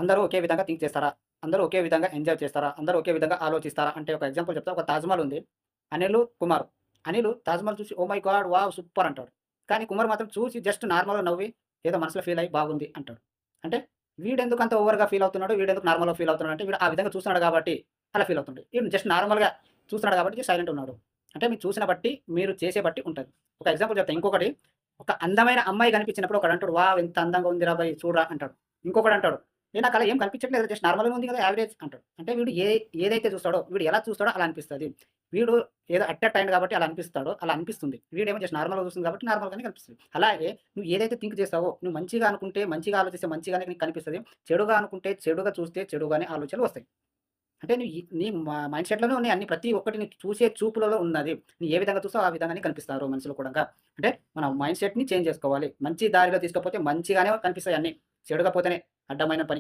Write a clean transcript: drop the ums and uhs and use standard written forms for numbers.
అందరూ ఒకే విధంగా థింక్ చేస్తారా? అందరూ ఒకే విధంగా ఎంజాయ్ చేస్తారా? అందరూ ఒకే విధంగా ఆలోచిస్తారా? అంటే ఒక ఎగ్జాంపుల్ చెప్తా. ఒక 'తాజ్‌మహల్' ఉంది. అనిలు, కుమార్. అనిలు 'తాజ్‌మహల్' చూసి oh my God! Wow! Super అంటాడు. కానీ కుమార్ మాత్రం చూసి జస్ట్ నార్మల్‌గా నవ్వి ఏదో మనసులో ఫీల్ అయ్యి బాగుంది అంటాడు. అంటే వీడెందుకు అంత ఓవర్‌గా ఫీల్ అవుతున్నాడు? వీడెందుకు నార్మల్‌గా ఫీల్ అవుతున్నాడు? అంటే వీడు ఆ విధంగా చూస్తున్నాడు కాబట్టి అలా ఫీల్ అవుతుండు. ఈడు జస్ట్ నార్మల్‌గా చూస్తున్నాడు కాబట్టి సైలెంట్‌గా ఉన్నాడు. అంటే మీరు చూసిన బట్టి, మీరు చేసే బట్టి ఉంటది. ఒక ఎగ్జాంపుల్ చెప్తా. ఇంకొకటి ఒక అందమైన అమ్మాయి కనిపించినప్పుడు ఒకడంటాడు, "వావ్! ఎంత అందంగా ఉందిరా బయ్ చూడరా" అంటాడు. ఇంకొకడంటాడు, "ఏ నాకలా ఏం కనిపించట్లేదు. జస్ట్ నార్మల్‌గా ఉంది కదా! యావరేజ్" అంటాడు. అంటే వీడు ఏదైతే చూస్తాడో, వీడు ఎలా చూస్తాడో అలా అనిపిస్తది. వీడు ఏదో అట్రాక్ట్ అయిండు కాబట్టి అలా అనిపిస్తాడో అలా అనిపిస్తుంది. వీడేమో జస్ట్ నార్మల్‌గా చూస్తుంది కాబట్టి నార్మల్‌గానే కనిపిస్తది. అలాగే నువ్వు ఏదైతే థింక్ చేస్తావో, నువ్వు మంచిగా అనుకుంటే, మంచిగా ఆలోచిస్తే మంచిగానే నీకు కనిపిస్తది. చెడుగా అనుకుంటే, చెడుగా చూస్తే చెడుగానే ఆలోచనలు వస్తాయి. అంటే నువ్వు నీ మైండ్ సెట్‌లోనే ఉన్నాయి అన్నీ. ప్రతి ఒక్కటి నీకు చూసే చూపులలో ఉన్నది. నువ్వు ఏ విధంగా చూస్తావో ఆ విధంగానే కనిపిస్తారు మనుషులు కూడంగా. అంటే మన మైండ్ సెట్‌ని చేంజ్ చేసుకోవాలి. మంచి దారిలో తీసుకపోతే మంచిగానే కనిపిస్తాయి అన్నీ. చెడుగా పోతేనే అడ్డమైన పని